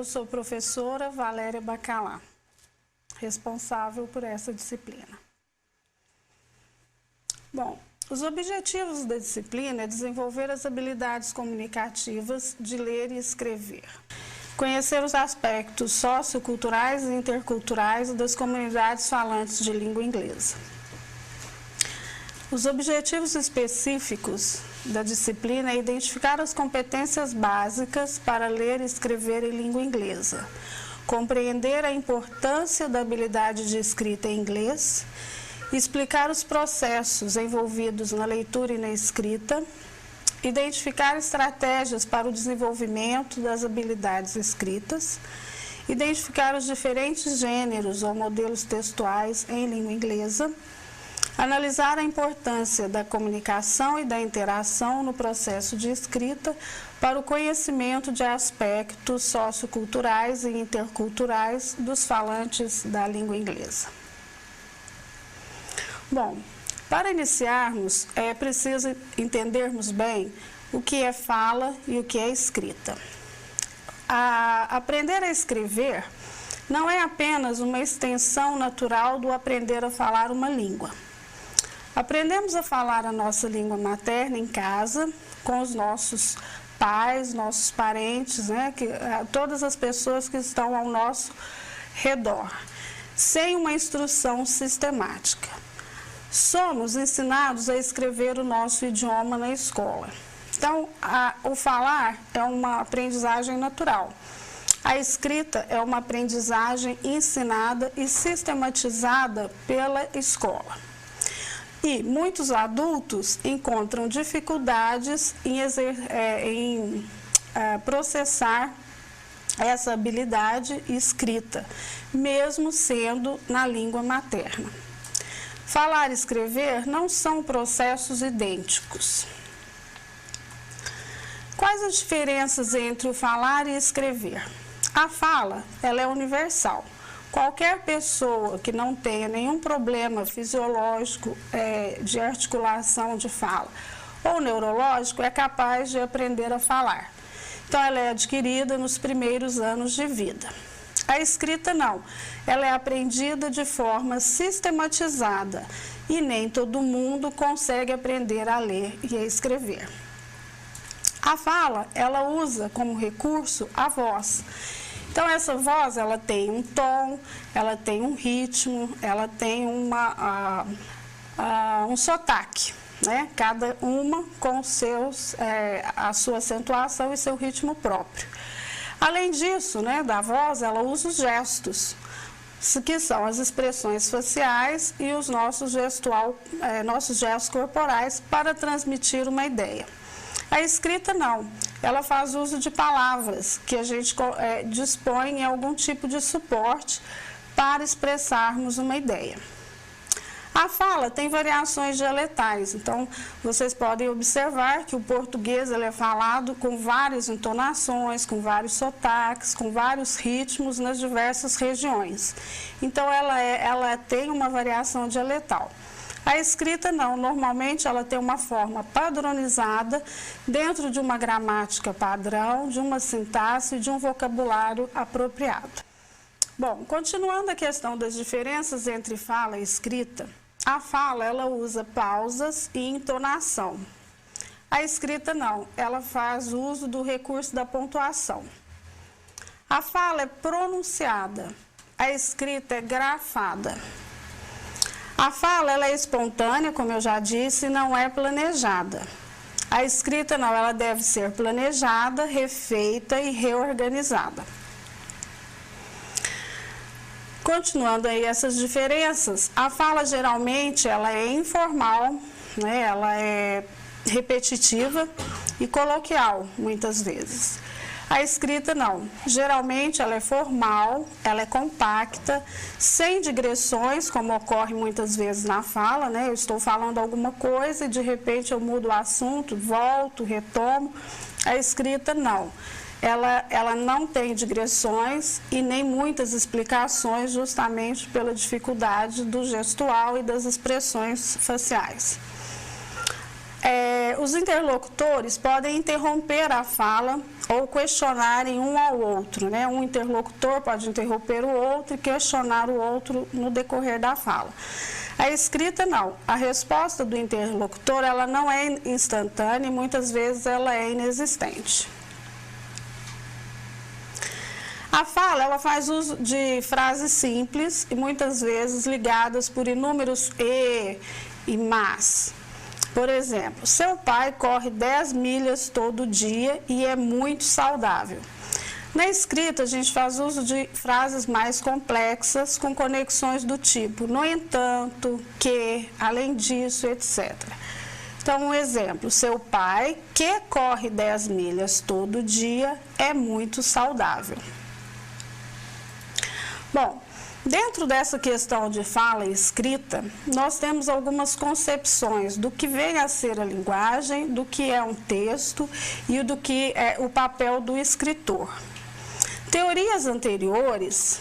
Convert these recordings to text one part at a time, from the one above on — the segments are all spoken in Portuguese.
sou professora Valéria Bacalá, responsável por essa disciplina. Bom, os objetivos da disciplina é desenvolver as habilidades comunicativas de ler e escrever, conhecer os aspectos socioculturais e interculturais das comunidades falantes de língua inglesa. Os objetivos específicos da disciplina é identificar as competências básicas para ler e escrever em língua inglesa, compreender a importância da habilidade de escrita em inglês, explicar os processos envolvidos na leitura e na escrita, identificar estratégias para o desenvolvimento das habilidades escritas, identificar os diferentes gêneros ou modelos textuais em língua inglesa, analisar a importância da comunicação e da interação no processo de escrita para o conhecimento de aspectos socioculturais e interculturais dos falantes da língua inglesa. Bom, para iniciarmos, é preciso entendermos bem o que é fala e o que é escrita. Aprender a escrever não é apenas uma extensão natural do aprender a falar uma língua. Aprendemos a falar a nossa língua materna em casa, com os nossos pais, nossos parentes, todas as pessoas que estão ao nosso redor, sem uma instrução sistemática. Somos ensinados a escrever o nosso idioma na escola. Então, o falar é uma aprendizagem natural. A escrita é uma aprendizagem ensinada e sistematizada pela escola. E muitos adultos encontram dificuldades em processar essa habilidade escrita, mesmo sendo na língua materna. Falar e escrever não são processos idênticos. Quais as diferenças entre o falar e escrever? A fala, ela é universal. Qualquer pessoa que não tenha nenhum problema fisiológico de articulação de fala ou neurológico é capaz de aprender a falar. Então, ela é adquirida nos primeiros anos de vida. A escrita não, ela é aprendida de forma sistematizada e nem todo mundo consegue aprender a ler e a escrever. A fala, ela usa como recurso a voz. Então, essa voz, ela tem um tom, ela tem um ritmo, ela tem um sotaque, né? Cada uma com a sua acentuação e seu ritmo próprio. Além disso, da voz, ela usa os gestos, que são as expressões faciais e os nossos gestos corporais para transmitir uma ideia. A escrita não, ela faz uso de palavras que a gente dispõe em algum tipo de suporte para expressarmos uma ideia. A fala tem variações dialetais, então vocês podem observar que o português ele é falado com várias entonações, com vários sotaques, com vários ritmos nas diversas regiões. Então ela tem uma variação dialetal. A escrita não, normalmente ela tem uma forma padronizada dentro de uma gramática padrão, de uma sintaxe e de um vocabulário apropriado. Bom, continuando a questão das diferenças entre fala e escrita, a fala ela usa pausas e entonação. A escrita não, ela faz uso do recurso da pontuação. A fala é pronunciada, a escrita é grafada. A fala ela é espontânea, como eu já disse, e não é planejada. A escrita não, ela deve ser planejada, refeita e reorganizada. Continuando aí essas diferenças, a fala geralmente ela é informal, ela é repetitiva e coloquial, muitas vezes. A escrita não, geralmente ela é formal, ela é compacta, sem digressões, como ocorre muitas vezes na fala, Eu estou falando alguma coisa e de repente eu mudo o assunto, volto, retomo. A escrita não, ela não tem digressões e nem muitas explicações, justamente pela dificuldade do gestual e das expressões faciais. Os interlocutores podem interromper a fala ou questionarem um ao outro, né? Um interlocutor pode interromper o outro e questionar o outro no decorrer da fala. A escrita não. A resposta do interlocutor, ela não é instantânea e muitas vezes ela é inexistente. A fala, ela faz uso de frases simples e muitas vezes ligadas por inúmeros e mas. Por exemplo, seu pai corre 10 milhas todo dia e é muito saudável. Na escrita, a gente faz uso de frases mais complexas com conexões do tipo no entanto, que, além disso, etc. Então, um exemplo, seu pai, que corre 10 milhas todo dia, é muito saudável. Bom, dentro dessa questão de fala e escrita, nós temos algumas concepções do que vem a ser a linguagem, do que é um texto e do que é o papel do escritor. Teorias anteriores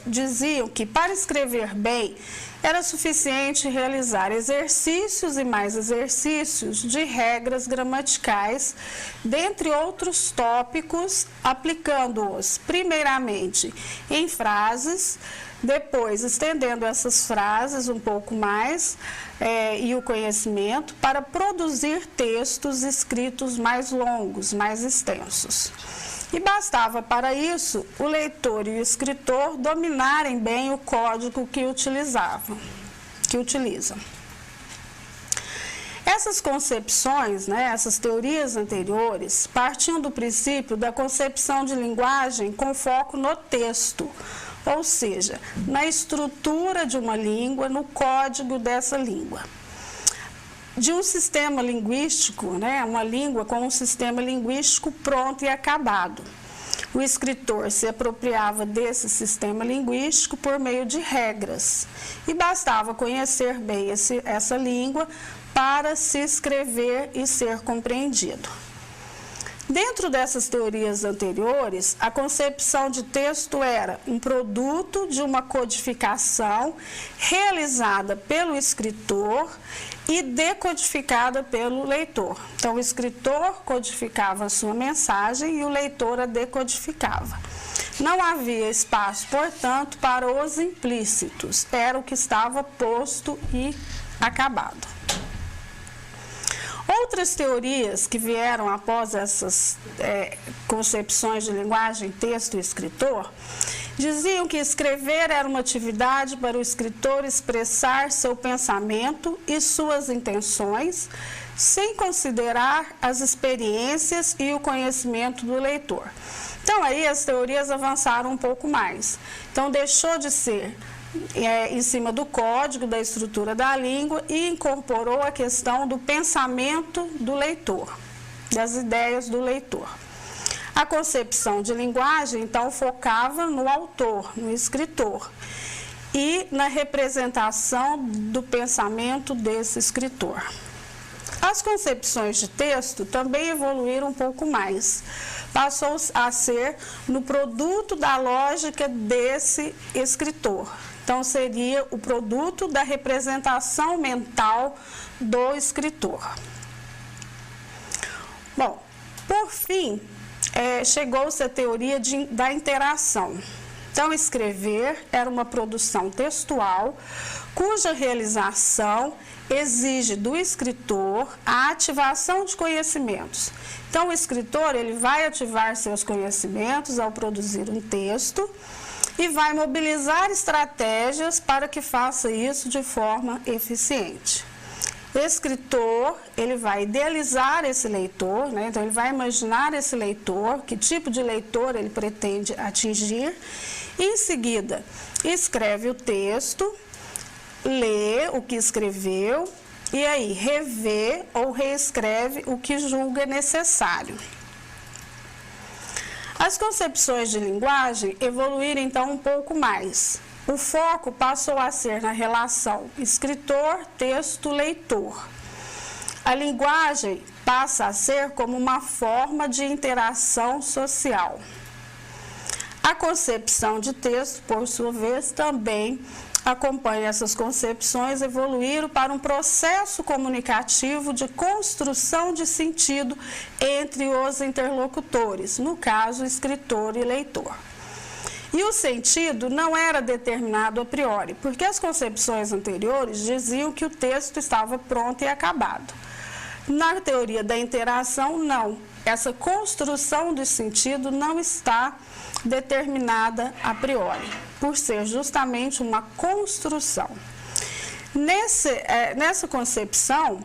diziam que para escrever bem era suficiente realizar exercícios e mais exercícios de regras gramaticais, dentre outros tópicos, aplicando-os primeiramente em frases, depois estendendo essas frases um pouco mais e o conhecimento para produzir textos escritos mais longos, mais extensos. E bastava para isso o leitor e o escritor dominarem bem o código que utilizam. Essas concepções, essas teorias anteriores, partiam do princípio da concepção de linguagem com foco no texto, ou seja, na estrutura de uma língua, no código dessa língua. De um sistema linguístico, uma língua com um sistema linguístico pronto e acabado. O escritor se apropriava desse sistema linguístico por meio de regras e bastava conhecer bem essa língua para se escrever e ser compreendido. Dentro dessas teorias anteriores, a concepção de texto era um produto de uma codificação realizada pelo escritor e decodificada pelo leitor. Então, o escritor codificava a sua mensagem e o leitor a decodificava. Não havia espaço, portanto, para os implícitos. Era o que estava posto e acabado. Outras teorias que vieram após essas concepções de linguagem, texto e escritor, diziam que escrever era uma atividade para o escritor expressar seu pensamento e suas intenções, sem considerar as experiências e o conhecimento do leitor. Então, aí as teorias avançaram um pouco mais. Então, deixou de ser em cima do código, da estrutura da língua e incorporou a questão do pensamento do leitor, das ideias do leitor. A concepção de linguagem, então, focava no autor, no escritor, e na representação do pensamento desse escritor. As concepções de texto também evoluíram um pouco mais. Passou a ser no produto da lógica desse escritor. Então, seria o produto da representação mental do escritor. Bom, por fim, chegou-se a teoria da interação. Então, escrever era uma produção textual cuja realização exige do escritor a ativação de conhecimentos. Então, o escritor ele vai ativar seus conhecimentos ao produzir um texto e vai mobilizar estratégias para que faça isso de forma eficiente. O escritor, ele vai idealizar esse leitor, então ele vai imaginar esse leitor, que tipo de leitor ele pretende atingir, e em seguida escreve o texto, lê o que escreveu e aí revê ou reescreve o que julga necessário. As concepções de linguagem evoluíram então um pouco mais. O foco passou a ser na relação escritor, texto, leitor. A linguagem passa a ser como uma forma de interação social. A concepção de texto, por sua vez, também acompanha essas concepções, evoluíram para um processo comunicativo de construção de sentido entre os interlocutores, no caso, escritor e leitor. E o sentido não era determinado a priori, porque as concepções anteriores diziam que o texto estava pronto e acabado. Na teoria da interação, não. Essa construção de sentido não está determinada a priori, por ser justamente uma construção. Nessa concepção,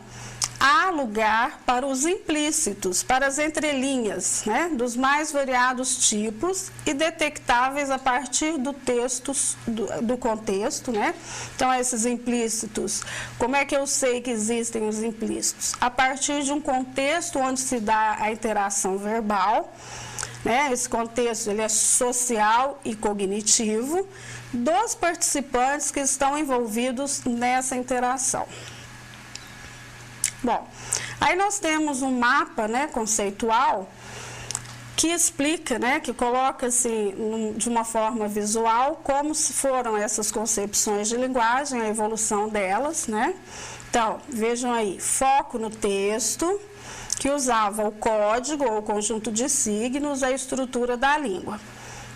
há lugar para os implícitos, para as entrelinhas, né, dos mais variados tipos e detectáveis a partir do texto, do contexto, né? Então, esses implícitos, como é que eu sei que existem os implícitos? A partir de um contexto onde se dá a interação verbal, né? Esse contexto ele é social e cognitivo, dos participantes que estão envolvidos nessa interação. Bom, aí nós temos um mapa, né, conceitual que explica, né, que coloca assim, de uma forma visual como foram essas concepções de linguagem, a evolução delas, né? Então, vejam aí, foco no texto, que usava o código ou o conjunto de signos, a estrutura da língua.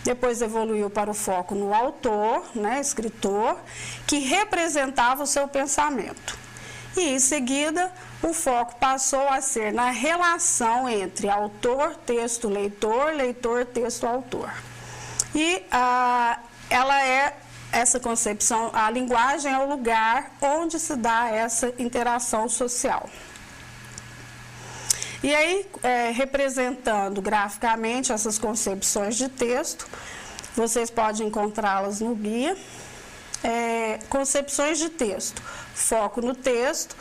Depois evoluiu para o foco no autor, né, escritor, que representava o seu pensamento. E, em seguida, o foco passou a ser na relação entre autor, texto, leitor, leitor, texto, autor. E essa concepção, a linguagem é o lugar onde se dá essa interação social. E aí, representando graficamente essas concepções de texto, vocês podem encontrá-las no guia. Concepções de texto. Foco no texto,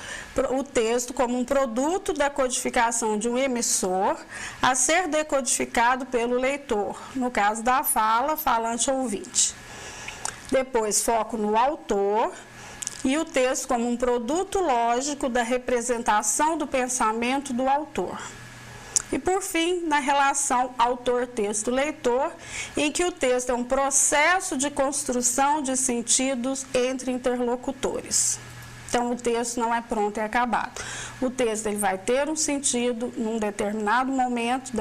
o texto como um produto da codificação de um emissor a ser decodificado pelo leitor, no caso da fala, falante ou ouvinte. Depois, foco no autor e o texto como um produto lógico da representação do pensamento do autor. E, por fim, na relação autor-texto-leitor, em que o texto é um processo de construção de sentidos entre interlocutores. Então, o texto não é pronto e acabado. O texto ele vai ter um sentido num determinado momento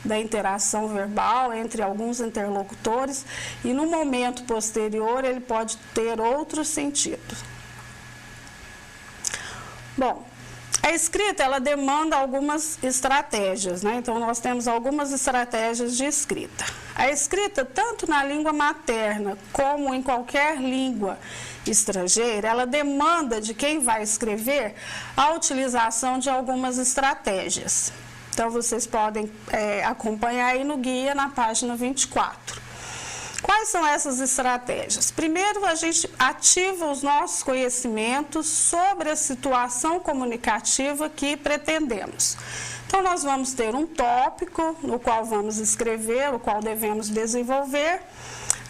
da interação verbal entre alguns interlocutores e no momento posterior ele pode ter outro sentido. Bom, a escrita, ela demanda algumas estratégias, né? Então, nós temos algumas estratégias de escrita. A escrita, tanto na língua materna como em qualquer língua estrangeira, ela demanda de quem vai escrever a utilização de algumas estratégias. Então, vocês podem acompanhar aí no guia, na página 24. Quais são essas estratégias? Primeiro, a gente ativa os nossos conhecimentos sobre a situação comunicativa que pretendemos. Então, nós vamos ter um tópico no qual vamos escrever, o qual devemos desenvolver.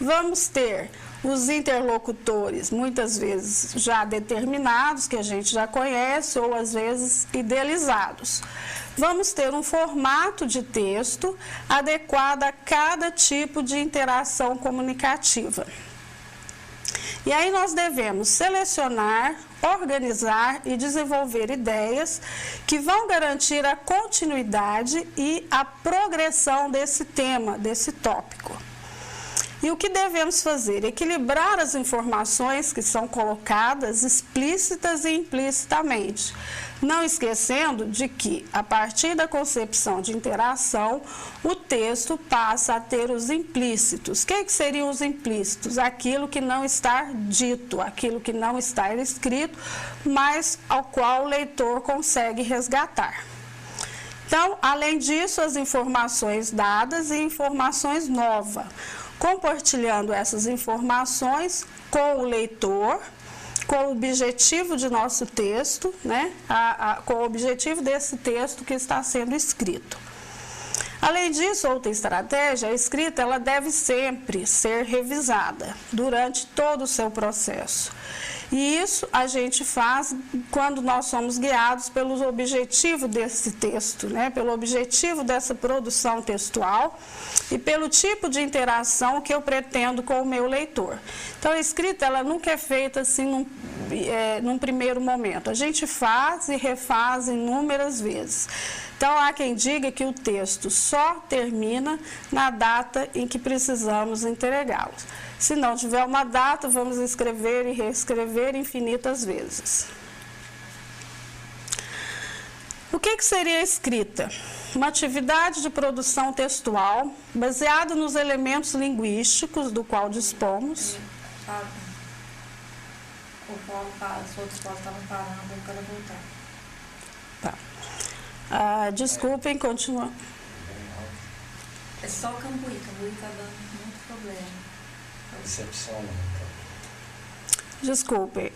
Vamos ter os interlocutores, muitas vezes já determinados, que a gente já conhece, ou às vezes idealizados. Vamos ter um formato de texto adequado a cada tipo de interação comunicativa. E aí nós devemos selecionar, organizar e desenvolver ideias que vão garantir a continuidade e a progressão desse tema, desse tópico. E o que devemos fazer? Equilibrar as informações que são colocadas explícitas e implicitamente, não esquecendo de que, a partir da concepção de interação, o texto passa a ter os implícitos. O que seriam os implícitos? Aquilo que não está dito, aquilo que não está escrito, mas ao qual o leitor consegue resgatar. Então, além disso, as informações dadas e informações novas, compartilhando essas informações com o leitor, com o objetivo de nosso texto, né? Com o objetivo desse texto que está sendo escrito. Além disso, outra estratégia, a escrita ela deve sempre ser revisada durante todo o seu processo. E isso a gente faz quando nós somos guiados pelo objetivo desse texto, né? Pelo objetivo dessa produção textual e pelo tipo de interação que eu pretendo com o meu leitor. Então, a escrita, ela nunca é feita assim num primeiro momento. A gente faz e refaz inúmeras vezes. Então, há quem diga que o texto só termina na data em que precisamos entregá-lo. Se não tiver uma data, vamos escrever e reescrever infinitas vezes. O que seria a escrita? Uma atividade de produção textual baseada nos elementos linguísticos do qual dispomos. Os outros povos estavam parando, eu quero voltar. Tá. Desculpem, continua. É só o Cambuí está dando muito problema. Recepção, Desculpem,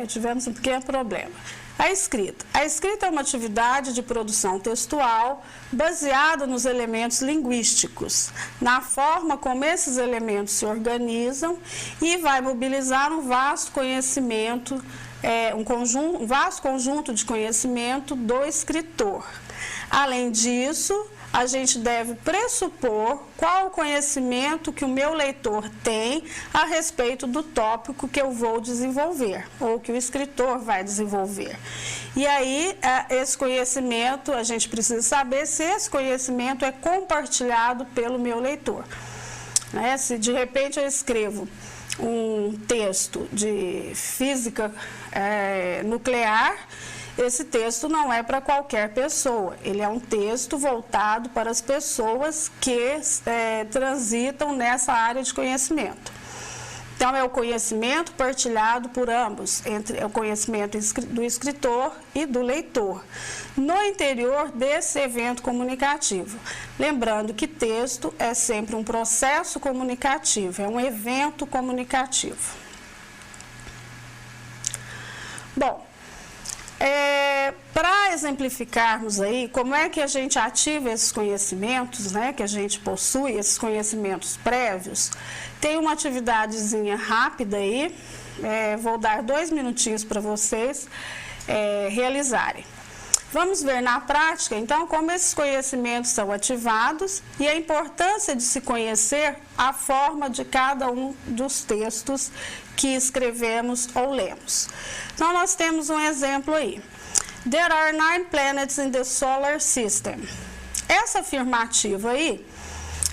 tivemos um pequeno problema. A escrita. A escrita é uma atividade de produção textual baseada nos elementos linguísticos, na forma como esses elementos se organizam e vai mobilizar um vasto conhecimento, um vasto conjunto de conhecimento do escritor. Além disso, a gente deve pressupor qual o conhecimento que o meu leitor tem a respeito do tópico que eu vou desenvolver, ou que o escritor vai desenvolver. E aí, esse conhecimento, a gente precisa saber se esse conhecimento é compartilhado pelo meu leitor. Se de repente eu escrevo um texto de física nuclear, esse texto não é para qualquer pessoa, ele é um texto voltado para as pessoas que transitam nessa área de conhecimento. Então, é o conhecimento partilhado por ambos, é o conhecimento do escritor e do leitor, no interior desse evento comunicativo. Lembrando que texto é sempre um processo comunicativo, é um evento comunicativo. Bom, para exemplificarmos aí como é que a gente ativa esses conhecimentos, né, que a gente possui, esses conhecimentos prévios, tem uma atividadezinha rápida aí, vou dar 2 minutinhos para vocês realizarem. Vamos ver na prática, então, como esses conhecimentos são ativados e a importância de se conhecer a forma de cada um dos textos que escrevemos ou lemos. Então, nós temos um exemplo aí. There are 9 planets in the solar system. Essa afirmativa aí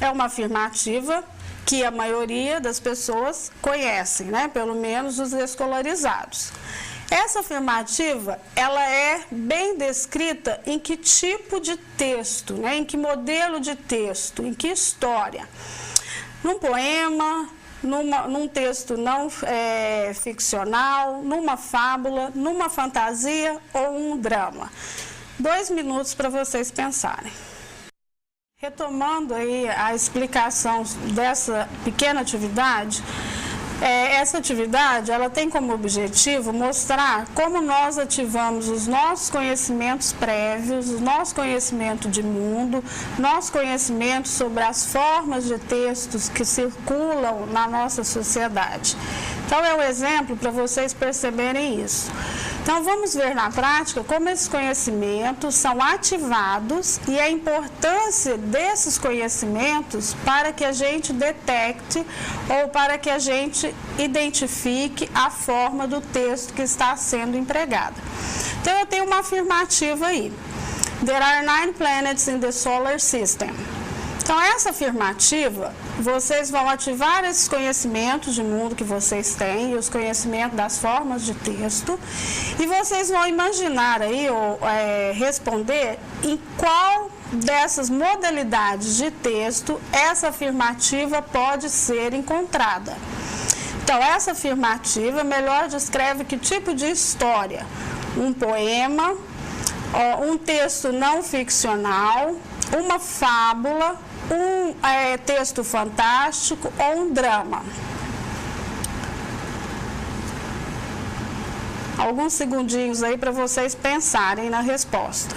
é uma afirmativa que a maioria das pessoas conhecem, né? Pelo menos os escolarizados. Essa afirmativa, ela é bem descrita em que tipo de texto, né? Em que modelo de texto, em que história. Num poema, num texto não ficcional, numa fábula, numa fantasia ou um drama. 2 minutos para vocês pensarem. Retomando aí a explicação dessa pequena atividade, essa atividade ela tem como objetivo mostrar como nós ativamos os nossos conhecimentos prévios, o nosso conhecimento de mundo, nosso conhecimento sobre as formas de textos que circulam na nossa sociedade. Então, é um exemplo para vocês perceberem isso. Então, vamos ver na prática como esses conhecimentos são ativados e a importância desses conhecimentos para que a gente detecte ou para que a gente identifique a forma do texto que está sendo empregado. Então, eu tenho uma afirmativa aí. There are 9 planets in the solar system. Então, essa afirmativa, vocês vão ativar esses conhecimentos de mundo que vocês têm, e os conhecimentos das formas de texto, e vocês vão imaginar aí, ou responder em qual dessas modalidades de texto essa afirmativa pode ser encontrada. Então, essa afirmativa melhor descreve que tipo de história? Um poema, um texto não ficcional, uma fábula, um texto fantástico ou um drama. Alguns segundinhos aí para vocês pensarem na resposta.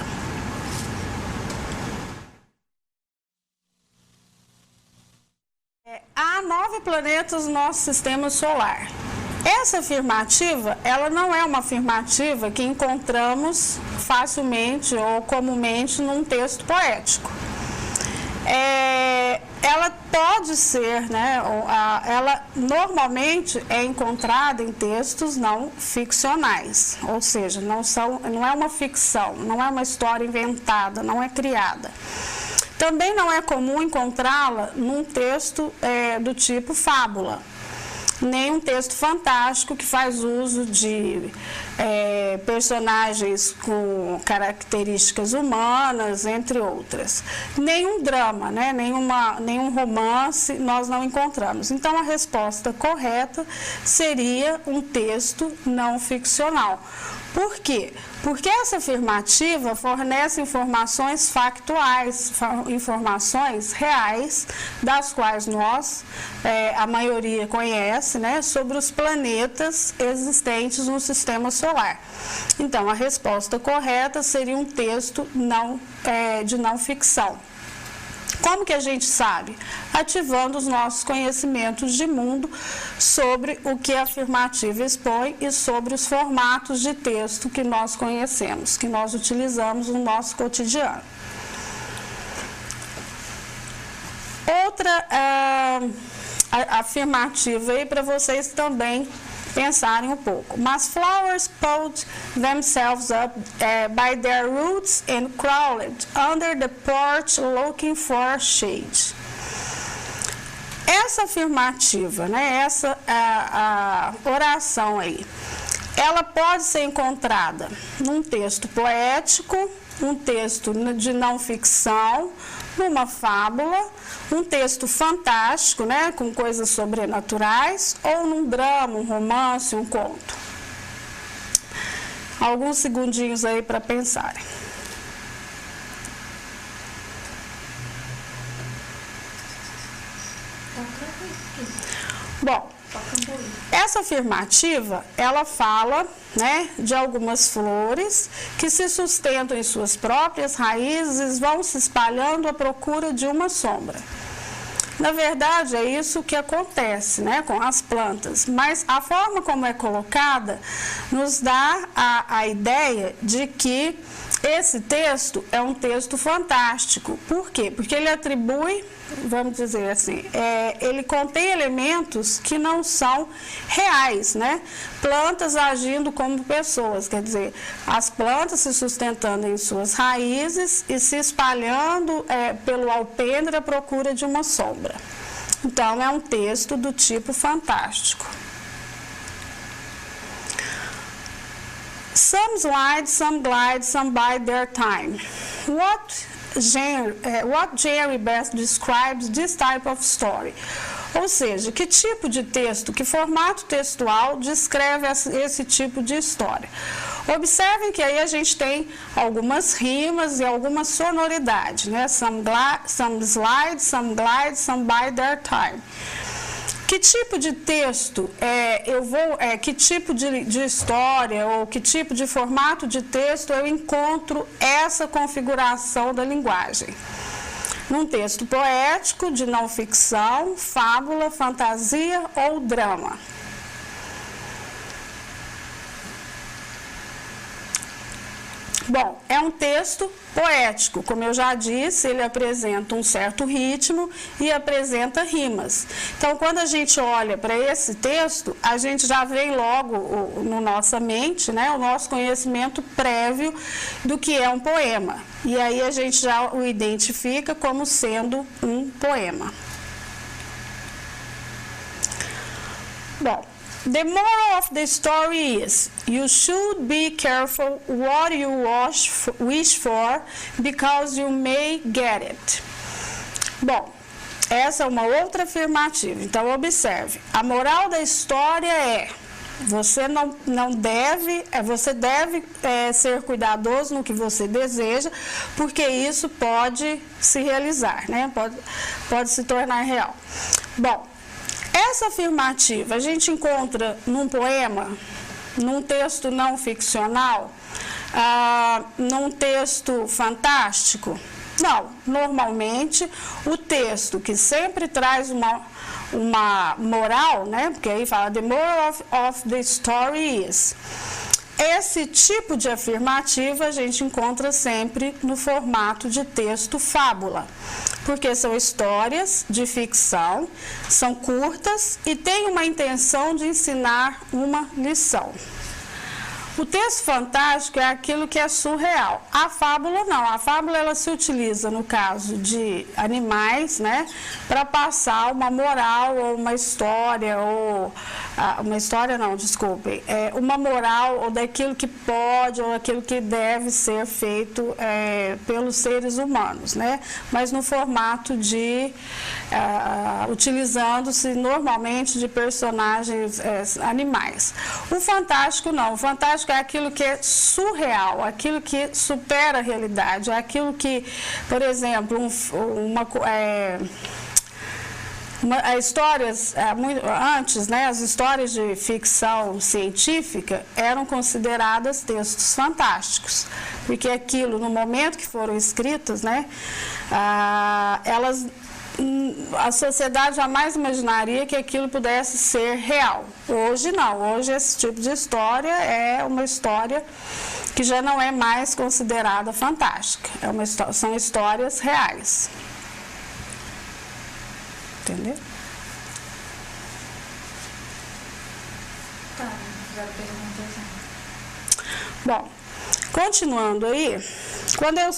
Há 9 planetas no nosso sistema solar. Essa afirmativa, ela não é uma afirmativa que encontramos facilmente ou comumente num texto poético. Ela pode ser, né, ela normalmente é encontrada em textos não ficcionais, ou seja, não é uma ficção, não é uma história inventada, não é criada. Também não é comum encontrá-la num texto do tipo fábula, nem um texto fantástico que faz uso de personagens com características humanas, entre outras. Nenhum drama, né? Nenhum romance nós não encontramos. Então, a resposta correta seria um texto não ficcional. Por quê? Porque essa afirmativa fornece informações factuais, informações reais, das quais nós, a maioria conhece, né, sobre os planetas existentes no sistema solar. Então, a resposta correta seria um texto de não ficção. Como que a gente sabe? Ativando os nossos conhecimentos de mundo sobre o que a afirmativa expõe e sobre os formatos de texto que nós conhecemos, que nós utilizamos no nosso cotidiano. Outra afirmativa aí para vocês também pensarem um pouco. Mas flowers pulled themselves up by their roots and crawled under the porch looking for shade. Essa afirmativa, né, essa a oração aí, ela pode ser encontrada num texto poético, um texto de não ficção, numa fábula, um texto fantástico, né, com coisas sobrenaturais, ou num drama, um romance, um conto. Alguns segundinhos aí para pensarem. Bom, essa afirmativa, ela fala, né, de algumas flores que se sustentam em suas próprias raízes e vão se espalhando à procura de uma sombra. Na verdade, é isso que acontece, né, com as plantas, mas a forma como é colocada nos dá a ideia de que esse texto é um texto fantástico. Por quê? Porque ele atribui, vamos dizer assim, ele contém elementos que não são reais, né? Plantas agindo como pessoas, quer dizer, as plantas se sustentando em suas raízes e se espalhando pelo alpendre à procura de uma sombra. Então, é um texto do tipo fantástico. Some slide, some glide, some bide their time. What genre best describes this type of story? Ou seja, que tipo de texto, que formato textual descreve esse tipo de história? Observem que aí a gente tem algumas rimas e alguma sonoridade, né? Some slide, some glide, some bide their time. Que tipo de texto que tipo de história ou que tipo de formato de texto eu encontro essa configuração da linguagem? Num texto poético, de não ficção, fábula, fantasia ou drama? Bom, é um texto poético, como eu já disse, ele apresenta um certo ritmo e apresenta rimas. Então, quando a gente olha para esse texto, a gente já vem logo na nossa mente, né, o nosso conhecimento prévio do que é um poema. E aí a gente já o identifica como sendo um poema. Bom, the moral of the story is, you should be careful what you wish for, because you may get it. Bom, essa é uma outra afirmativa. Então, observe. A moral da história é, você você deve ser cuidadoso no que você deseja, porque isso pode se realizar, né? Pode se tornar real. Bom, essa afirmativa a gente encontra num poema, num texto não ficcional, num texto fantástico. Não, normalmente o texto que sempre traz uma moral, né? Porque aí fala the moral of the story is. Esse tipo de afirmativa a gente encontra sempre no formato de texto fábula, porque são histórias de ficção, são curtas e têm uma intenção de ensinar uma lição. O texto fantástico é aquilo que é surreal. A fábula não. A fábula ela se utiliza no caso de animais, né, para passar uma moral ou uma história uma moral ou daquilo que pode ou daquilo que deve ser feito pelos seres humanos, né? Mas no formato de utilizando-se normalmente de personagens animais. O fantástico não. O fantástico é aquilo que é surreal, aquilo que supera a realidade, é aquilo que, por exemplo, antes, né, as histórias de ficção científica eram consideradas textos fantásticos, porque aquilo, no momento que foram escritas, né, a sociedade jamais imaginaria que aquilo pudesse ser real. Hoje não, hoje esse tipo de história é uma história que já não é mais considerada fantástica, são histórias reais. Entendeu? Tá, já perguntou. Bom, continuando aí, quando eu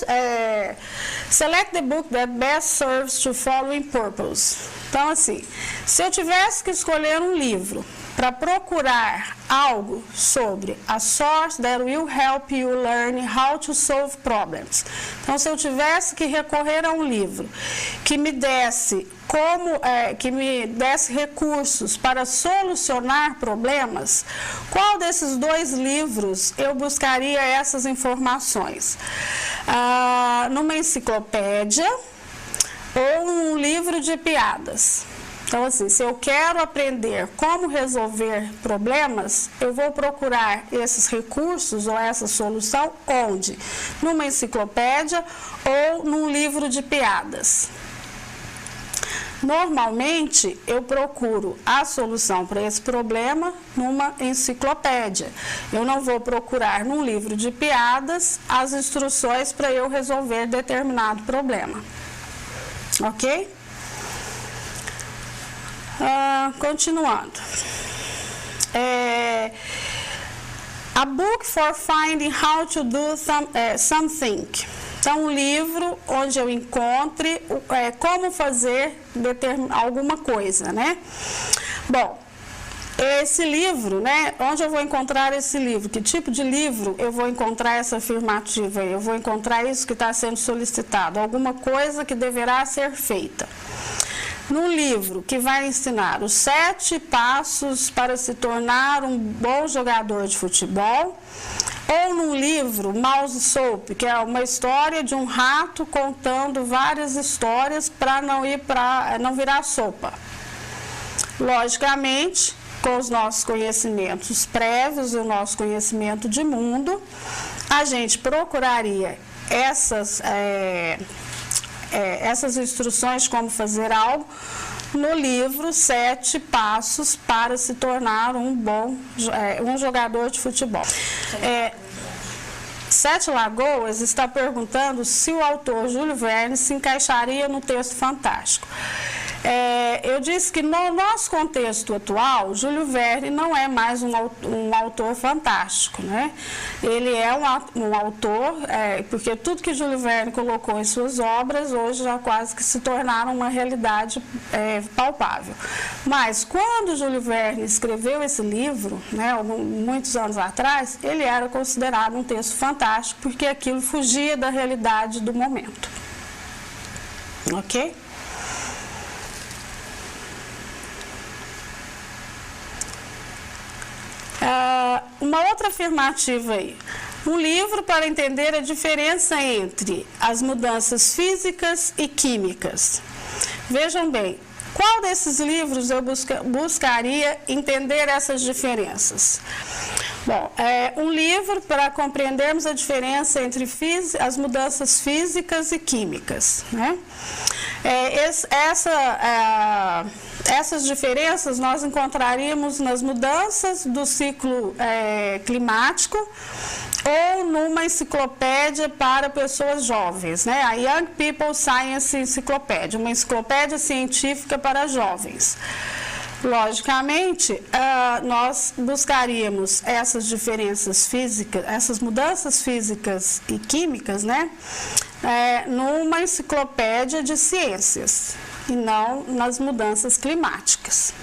select the book that best serves to following purpose. Então, assim, se eu tivesse que escolher um livro para procurar algo sobre a source that will help you learn how to solve problems. Então, se eu tivesse que recorrer a um livro que me desse recursos para solucionar problemas, qual desses dois livros eu buscaria essas informações? Numa enciclopédia ou um livro de piadas. Então, assim, se eu quero aprender como resolver problemas, eu vou procurar esses recursos ou essa solução onde? Numa enciclopédia ou num livro de piadas. Normalmente, eu procuro a solução para esse problema numa enciclopédia. Eu não vou procurar num livro de piadas as instruções para eu resolver determinado problema. Ok? Continuando. A book for finding how to do something. Então, um livro onde eu encontre como fazer alguma coisa, né? Bom, esse livro, né? Onde eu vou encontrar esse livro? Que tipo de livro eu vou encontrar essa afirmativa? Eu vou encontrar isso que está sendo solicitado, alguma coisa que deverá ser feita. Num livro que vai ensinar os 7 passos para se tornar um bom jogador de futebol, ou num livro Mouse Soap, que é uma história de um rato contando várias histórias para não virar sopa. Logicamente, com os nossos conhecimentos prévios e o nosso conhecimento de mundo, a gente procuraria essas instruções de como fazer algo no livro 7 passos para se tornar um jogador de futebol. Sete Lagoas está perguntando se o autor Júlio Verne se encaixaria no texto fantástico. Eu disse que no nosso contexto atual, Júlio Verne não é mais um autor fantástico, né? Ele é um autor, porque tudo que Júlio Verne colocou em suas obras, hoje já quase que se tornaram uma realidade palpável. Mas quando Júlio Verne escreveu esse livro, né, muitos anos atrás, ele era considerado um texto fantástico, porque aquilo fugia da realidade do momento. Ok? Uma outra afirmativa aí. Um livro para entender a diferença entre as mudanças físicas e químicas. Vejam bem, qual desses livros eu buscaria entender essas diferenças? Bom, um livro para compreendermos a diferença entre as mudanças físicas e químicas, né? Essas diferenças nós encontraríamos nas mudanças do ciclo climático ou numa enciclopédia para pessoas jovens, né? A Young People Science Encyclopedia, uma enciclopédia científica para jovens. Logicamente, nós buscaríamos essas diferenças físicas, essas mudanças físicas e químicas, né, numa enciclopédia de ciências e não nas mudanças climáticas.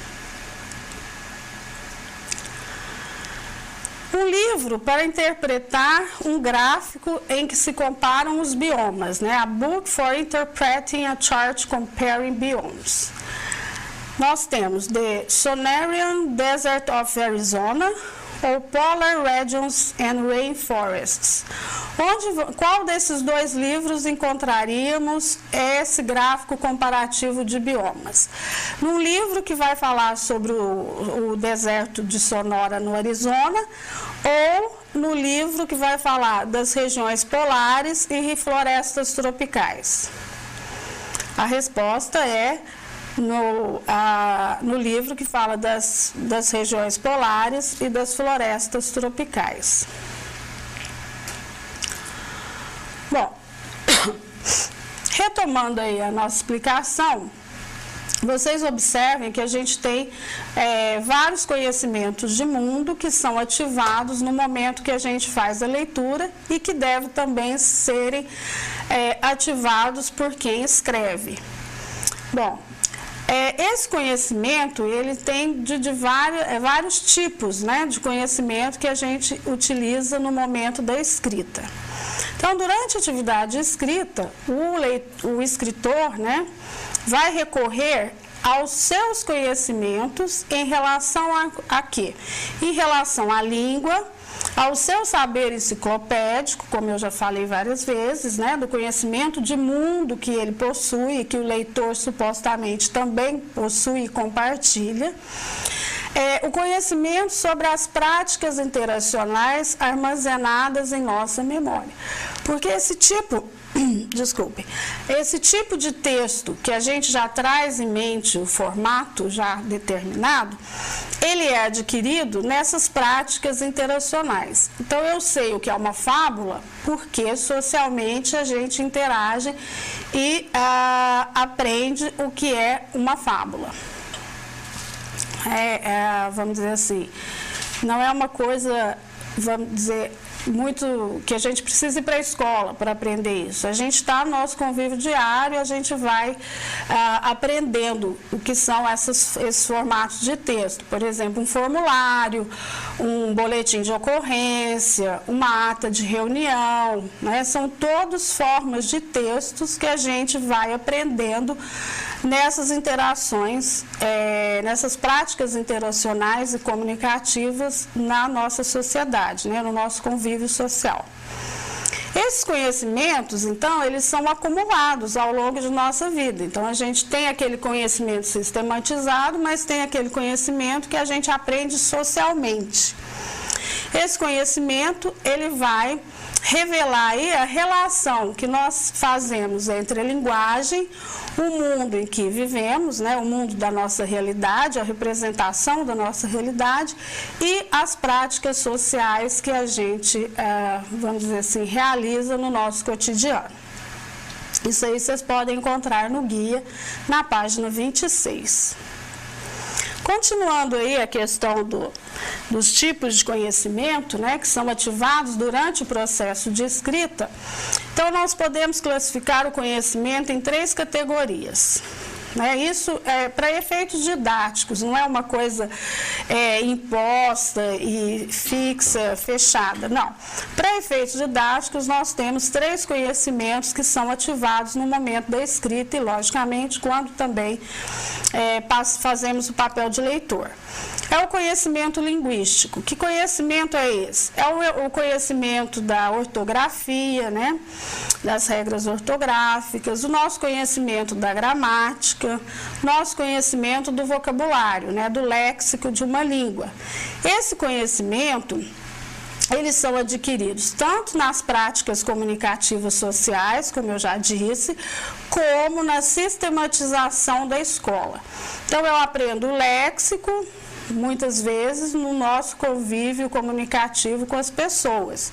Um livro para interpretar um gráfico em que se comparam os biomas, né? A Book for Interpreting a Chart Comparing Biomes. Nós temos The Sonarian Desert of Arizona ou Polar Regions and Rainforests. Qual desses dois livros encontraríamos esse gráfico comparativo de biomas? Num livro que vai falar sobre o deserto de Sonora no Arizona ou no livro que vai falar das regiões polares e florestas tropicais? A resposta é no livro que fala das regiões polares e das florestas tropicais. Bom, retomando aí a nossa explicação, vocês observem que a gente tem vários conhecimentos de mundo que são ativados no momento que a gente faz a leitura e que devem também serem ativados por quem escreve. Bom, esse conhecimento, ele tem vários tipos, né, de conhecimento que a gente utiliza no momento da escrita. Então, durante a atividade de escrita, o escritor, né, vai recorrer aos seus conhecimentos em relação a quê? Em relação à língua, ao seu saber enciclopédico, como eu já falei várias vezes, né, do conhecimento de mundo que ele possui, que o leitor supostamente também possui e compartilha, o conhecimento sobre as práticas interacionais armazenadas em nossa memória. Porque esse tipo de texto que a gente já traz em mente o formato já determinado, ele é adquirido nessas práticas interacionais. Então, eu sei o que é uma fábula porque socialmente a gente interage e aprende o que é uma fábula. Vamos dizer assim, não é uma coisa, vamos dizer, muito que a gente precisa ir para a escola para aprender isso. A gente está no nosso convívio diário, a gente vai aprendendo o que são esses formatos de texto. Por exemplo, um formulário, um boletim de ocorrência, uma ata de reunião, né? São todas formas de textos que a gente vai aprendendo nessas interações, nessas práticas interacionais e comunicativas na nossa sociedade, né, no nosso convívio social. Esses conhecimentos, então, eles são acumulados ao longo de nossa vida. Então, a gente tem aquele conhecimento sistematizado, mas tem aquele conhecimento que a gente aprende socialmente. Esse conhecimento, ele vai revelar aí a relação que nós fazemos entre a linguagem, o mundo em que vivemos, né, o mundo da nossa realidade, a representação da nossa realidade e as práticas sociais que a gente, vamos dizer assim, realiza no nosso cotidiano. Isso aí vocês podem encontrar no guia, na página 26. Continuando aí a questão dos tipos de conhecimento, né, que são ativados durante o processo de escrita, então nós podemos classificar o conhecimento em 3 categorias. Isso é para efeitos didáticos, não é uma coisa imposta e fixa, fechada, não. Para efeitos didáticos, nós temos 3 conhecimentos que são ativados no momento da escrita e, logicamente, quando também fazemos o papel de leitor. É o conhecimento linguístico. Que conhecimento é esse? É o conhecimento da ortografia, né? Das regras ortográficas, o nosso conhecimento da gramática, nosso conhecimento do vocabulário, né? Do léxico de uma língua. Esse conhecimento, eles são adquiridos tanto nas práticas comunicativas sociais, como eu já disse, como na sistematização da escola. Então, eu aprendo o léxico, muitas vezes, no nosso convívio comunicativo com as pessoas,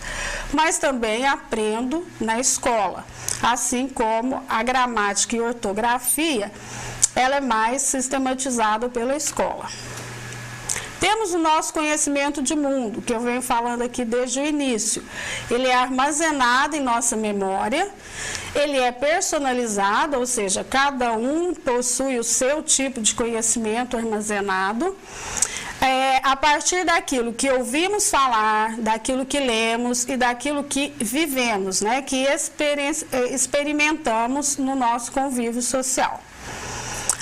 mas também aprendo na escola, assim como a gramática e ortografia, ela é mais sistematizada pela escola. Temos o nosso conhecimento de mundo, que eu venho falando aqui desde o início. Ele é armazenado em nossa memória, ele é personalizado, ou seja, cada um possui o seu tipo de conhecimento armazenado, a partir daquilo que ouvimos falar, daquilo que lemos e daquilo que vivemos, né, que experimentamos no nosso convívio social.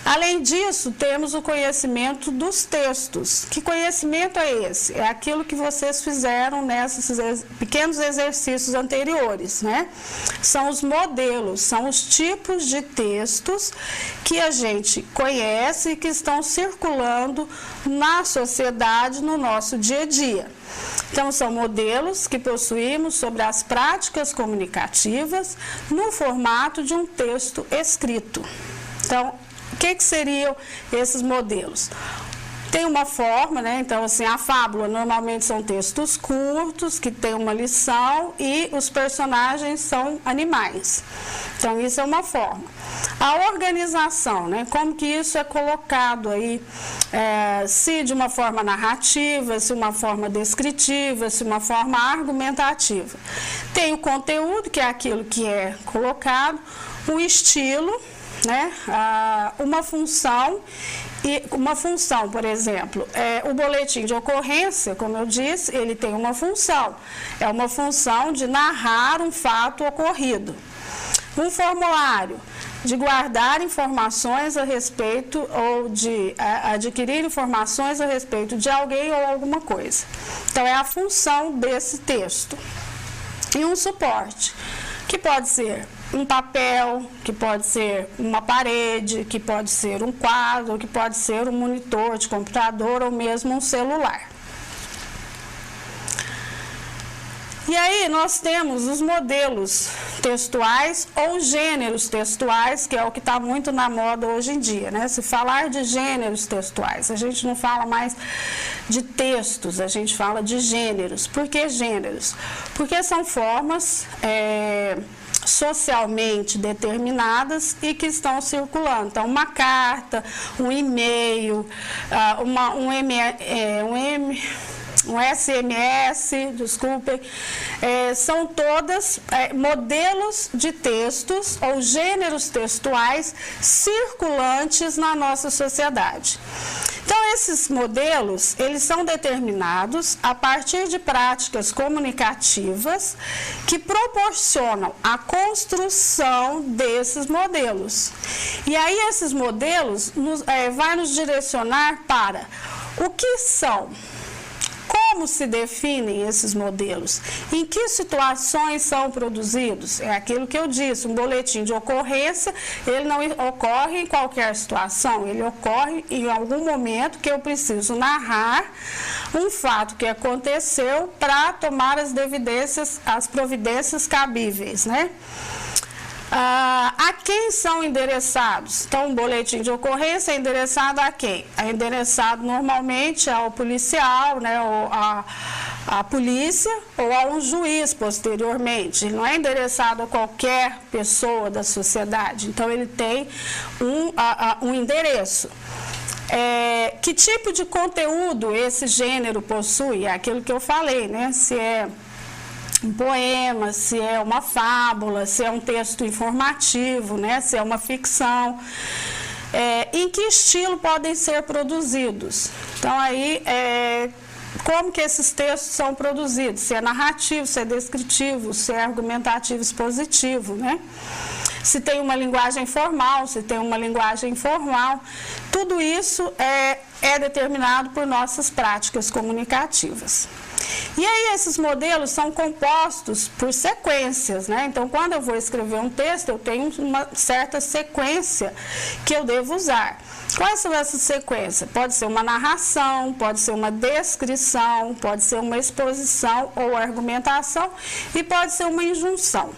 Além disso, temos o conhecimento dos textos. Que conhecimento é esse? É aquilo que vocês fizeram nesses pequenos exercícios anteriores, né? São os modelos, são os tipos de textos que a gente conhece e que estão circulando na sociedade, no nosso dia a dia. Então, são modelos que possuímos sobre as práticas comunicativas no formato de um texto escrito. Então, o que seriam esses modelos? Tem uma forma, né? Então, assim, a fábula normalmente são textos curtos, que tem uma lição e os personagens são animais. Então, isso é uma forma. A organização, né? Como que isso é colocado aí, se de uma forma narrativa, se uma forma descritiva, se uma forma argumentativa. Tem o conteúdo, que é aquilo que é colocado, o estilo, né? Uma função, por exemplo, o boletim de ocorrência, como eu disse, ele tem uma função. É uma função de narrar um fato ocorrido. Um formulário, de guardar informações a respeito ou de adquirir informações a respeito de alguém ou alguma coisa. Então, é a função desse texto. E um suporte, que pode ser um papel, que pode ser uma parede, que pode ser um quadro, que pode ser um monitor de computador ou mesmo um celular. E aí nós temos os modelos textuais ou gêneros textuais, que é o que está muito na moda hoje em dia, né? Se falar de gêneros textuais, a gente não fala mais de textos, a gente fala de gêneros. Por que gêneros? Porque são formas socialmente determinadas e que estão circulando. Então, uma carta, um e-mail, um SMS, desculpem, são todas modelos de textos ou gêneros textuais circulantes na nossa sociedade. Então, esses modelos, eles são determinados a partir de práticas comunicativas que proporcionam a construção desses modelos. E aí, esses modelos vai nos direcionar para o que são, como se definem esses modelos, em que situações são produzidos. É aquilo que eu disse, um boletim de ocorrência, ele não ocorre em qualquer situação, ele ocorre em algum momento que eu preciso narrar um fato que aconteceu para tomar as providências cabíveis, né? A quem são endereçados? Então, um boletim de ocorrência é endereçado a quem? É endereçado normalmente ao policial, né, ou à polícia ou a um juiz posteriormente. Ele não é endereçado a qualquer pessoa da sociedade. Então, ele tem um endereço. Que tipo de conteúdo esse gênero possui? É aquilo que eu falei, né? Se é um poema, se é uma fábula, se é um texto informativo, né? Se é uma ficção. Em que estilo podem ser produzidos? Então, aí, como que esses textos são produzidos? Se é narrativo, se é descritivo, se é argumentativo, expositivo, né? Se tem uma linguagem formal, se tem uma linguagem informal. Tudo isso é determinado por nossas práticas comunicativas. E aí esses modelos são compostos por sequências, né? Então, quando eu vou escrever um texto, eu tenho uma certa sequência que eu devo usar. Quais são essas sequências? Pode ser uma narração, pode ser uma descrição, pode ser uma exposição ou argumentação e pode ser uma injunção.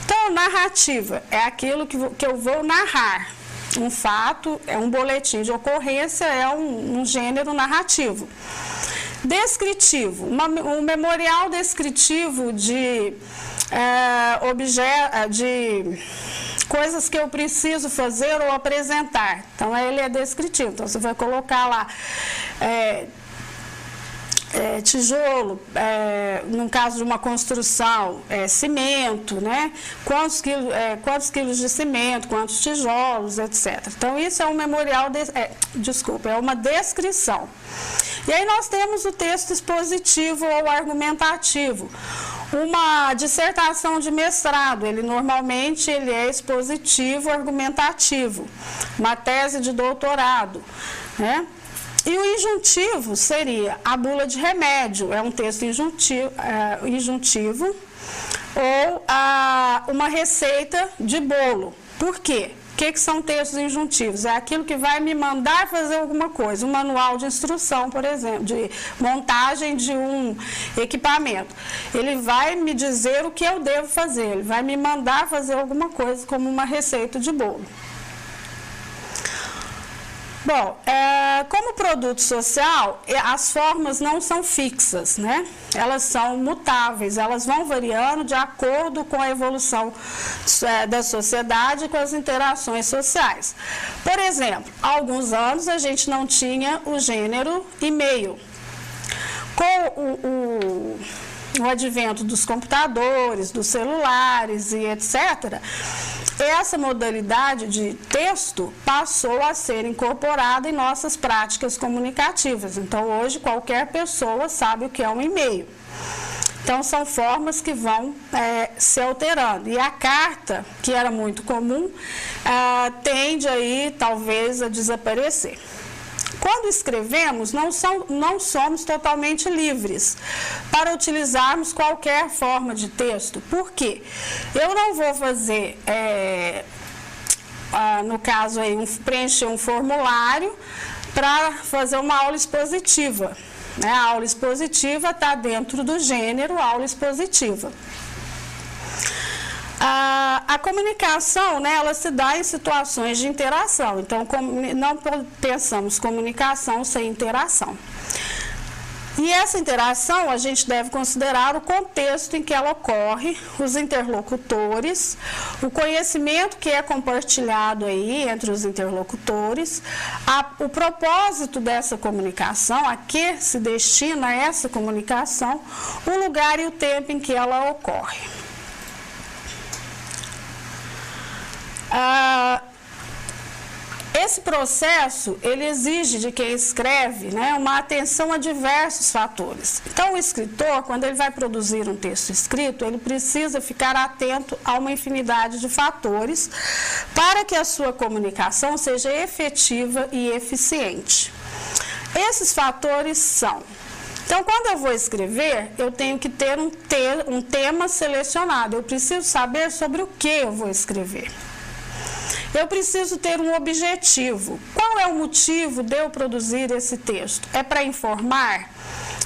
Então, narrativa é aquilo que eu vou narrar. Um fato, é um boletim de ocorrência, é um gênero narrativo. Descritivo, um memorial descritivo de coisas que eu preciso fazer ou apresentar. Então, ele é descritivo. Então, você vai colocar lá tijolo, no caso de uma construção, cimento, né? Quantos quilos de cimento, quantos tijolos, etc. Então, isso é um memorial, é uma descrição. E aí nós temos o texto expositivo ou argumentativo. Uma dissertação de mestrado, normalmente é expositivo argumentativo. Uma tese de doutorado, né? E o injuntivo seria a bula de remédio, é um texto injuntivo ou uma receita de bolo. Por quê? O que são textos injuntivos? É aquilo que vai me mandar fazer alguma coisa, um manual de instrução, por exemplo, de montagem de um equipamento. Ele vai me dizer o que eu devo fazer, ele vai me mandar fazer alguma coisa, como uma receita de bolo. Bom, como produto social, as formas não são fixas, né? Elas são mutáveis, elas vão variando de acordo com a evolução da sociedade e com as interações sociais. Por exemplo, há alguns anos a gente não tinha o gênero e-mail. Com o advento dos computadores, dos celulares e etc., essa modalidade de texto passou a ser incorporada em nossas práticas comunicativas. Então, hoje, qualquer pessoa sabe o que é um e-mail. Então, são formas que vão se alterando. E a carta, que era muito comum, tende aí, talvez, a desaparecer. Quando escrevemos, não somos totalmente livres para utilizarmos qualquer forma de texto. Por quê? Eu não vou fazer, no caso aí, preencher um formulário para fazer uma aula expositiva. Né? A aula expositiva está dentro do gênero aula expositiva. A comunicação, né, ela se dá em situações de interação, então não pensamos comunicação sem interação. E essa interação a gente deve considerar o contexto em que ela ocorre, os interlocutores, o conhecimento que é compartilhado aí entre os interlocutores, o propósito dessa comunicação, a que se destina essa comunicação, o lugar e o tempo em que ela ocorre. Esse processo, ele exige de quem escreve, né, uma atenção a diversos fatores. Então, o escritor, quando ele vai produzir um texto escrito, ele precisa ficar atento a uma infinidade de fatores para que a sua comunicação seja efetiva e eficiente. Esses fatores são... Então, quando eu vou escrever, eu tenho que ter um tema selecionado. Eu preciso saber sobre o que eu vou escrever. Eu preciso ter um objetivo. Qual é o motivo de eu produzir esse texto? É para informar?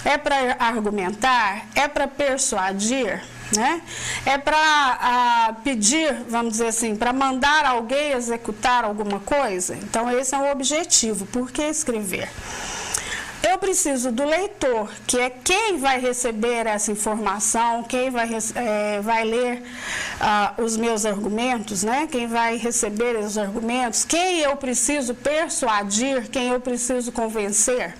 É para argumentar? É para persuadir? Né? É para pedir, vamos dizer assim, para mandar alguém executar alguma coisa? Então, esse é o objetivo. Por que escrever? Eu preciso do leitor, que é quem vai receber essa informação, quem vai ler os meus argumentos, né? Quem vai receber os argumentos, quem eu preciso persuadir, quem eu preciso convencer.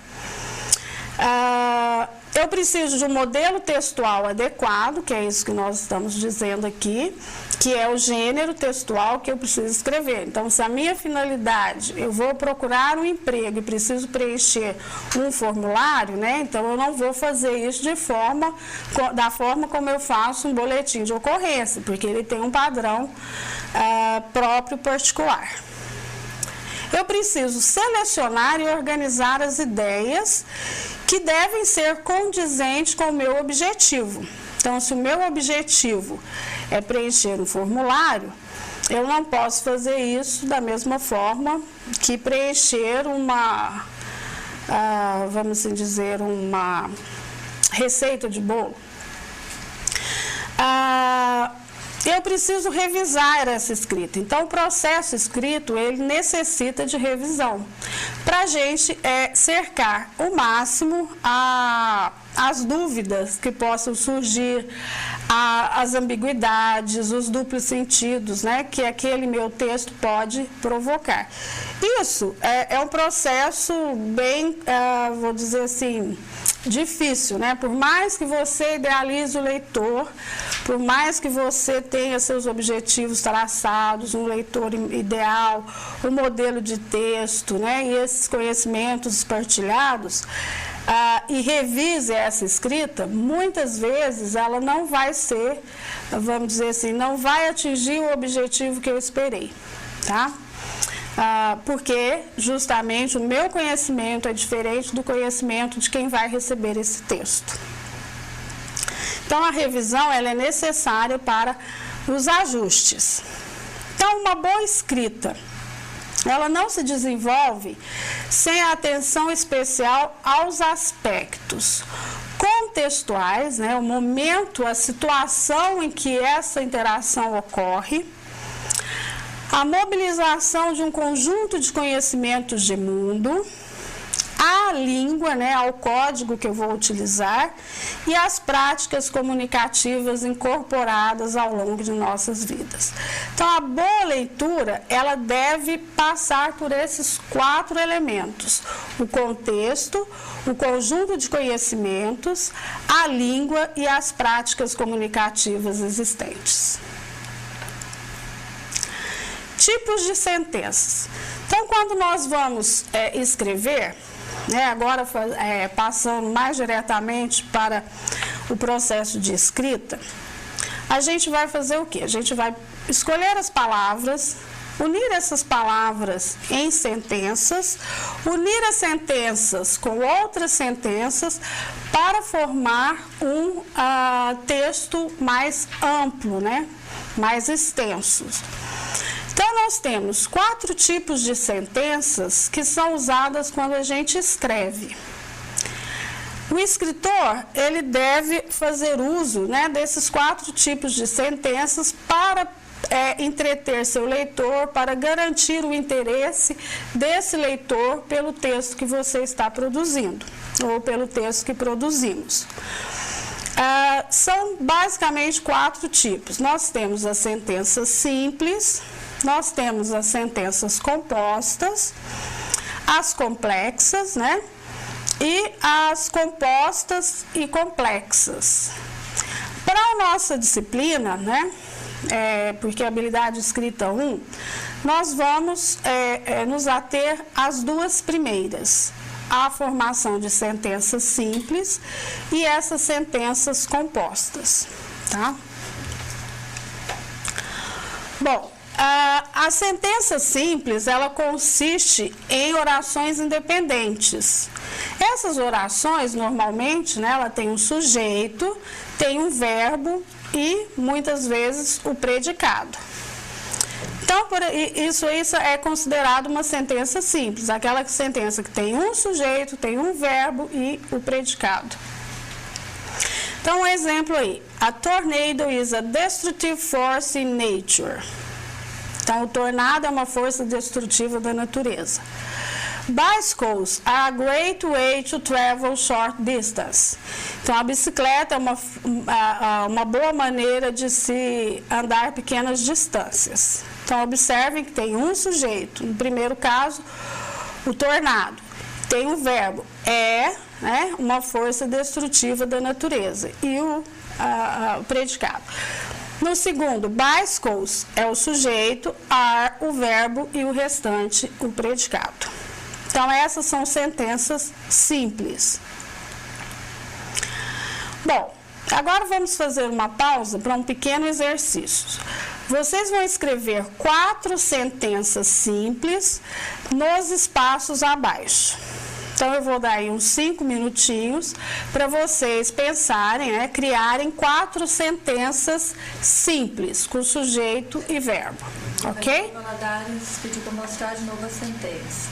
Eu preciso de um modelo textual adequado, que é isso que nós estamos dizendo aqui, que é o gênero textual que eu preciso escrever. Então, se a minha finalidade, eu vou procurar um emprego e preciso preencher um formulário, né? Então, eu não vou fazer isso da forma como eu faço um boletim de ocorrência, porque ele tem um padrão próprio particular. Eu preciso selecionar e organizar as ideias que devem ser condizentes com o meu objetivo. Então, se o meu objetivo é preencher um formulário, eu não posso fazer isso da mesma forma que preencher uma, vamos assim dizer, uma receita de bolo. Eu preciso revisar essa escrita. Então, o processo escrito, ele necessita de revisão. Para a gente cercar o máximo as dúvidas que possam surgir, as ambiguidades, os duplos sentidos, né, que aquele meu texto pode provocar. Isso é um processo bem, vou dizer assim, difícil, né? Por mais que você idealize o leitor, por mais que você tenha seus objetivos traçados, um leitor ideal, um modelo de texto, né? E esses conhecimentos partilhados, e revise essa escrita, muitas vezes ela não vai ser, vamos dizer assim, não vai atingir o objetivo que eu esperei, tá? Porque justamente o meu conhecimento é diferente do conhecimento de quem vai receber esse texto. Então, a revisão ela é necessária para os ajustes. Então, uma boa escrita, ela não se desenvolve sem a atenção especial aos aspectos contextuais, né, o momento, a situação em que essa interação ocorre, a mobilização de um conjunto de conhecimentos de mundo, a língua, né, ao código que eu vou utilizar e as práticas comunicativas incorporadas ao longo de nossas vidas. Então, a boa leitura, ela deve passar por esses 4 elementos: o contexto, o conjunto de conhecimentos, a língua e as práticas comunicativas existentes. Tipos de sentenças. Então, quando nós vamos escrever, né, agora passando mais diretamente para o processo de escrita, a gente vai fazer o quê? A gente vai escolher as palavras, unir essas palavras em sentenças, unir as sentenças com outras sentenças para formar um texto mais amplo, né, mais extenso. Então, nós temos 4 tipos de sentenças que são usadas quando a gente escreve. O escritor, ele deve fazer uso, né, desses 4 tipos de sentenças para entreter seu leitor, para garantir o interesse desse leitor pelo texto que você está produzindo, ou pelo texto que produzimos. São basicamente 4 tipos. Nós temos as sentenças simples, nós temos as sentenças compostas, as complexas, né? E as compostas e complexas. Para a nossa disciplina, né? Porque a habilidade escrita 1, nós vamos nos ater às 2 primeiras: a formação de sentenças simples e essas sentenças compostas, tá? Bom, a sentença simples, ela consiste em orações independentes. Essas orações, normalmente, né, ela tem um sujeito, tem um verbo e, muitas vezes, o predicado. Então, isso é considerado uma sentença simples, aquela sentença que tem um sujeito, tem um verbo e o predicado. Então, um exemplo aí: a tornado is a destructive force in nature. Então, o tornado é uma força destrutiva da natureza. Bicycles are a great way to travel short distance. Então, a bicicleta é uma boa maneira de se andar pequenas distâncias. Então, observem que tem um sujeito. No primeiro caso, o tornado. Tem um verbo, né, uma força destrutiva da natureza. E o predicado. No segundo, bicycles é o sujeito, are o verbo e o restante o predicado. Então, essas são sentenças simples. Bom, agora vamos fazer uma pausa para um pequeno exercício. Vocês vão escrever 4 sentenças simples nos espaços abaixo. Então, eu vou dar aí uns 5 minutinhos para vocês pensarem, né, criarem 4 sentenças simples, com sujeito e verbo, ok? A Valadares pediu para mostrar de novo a sentença.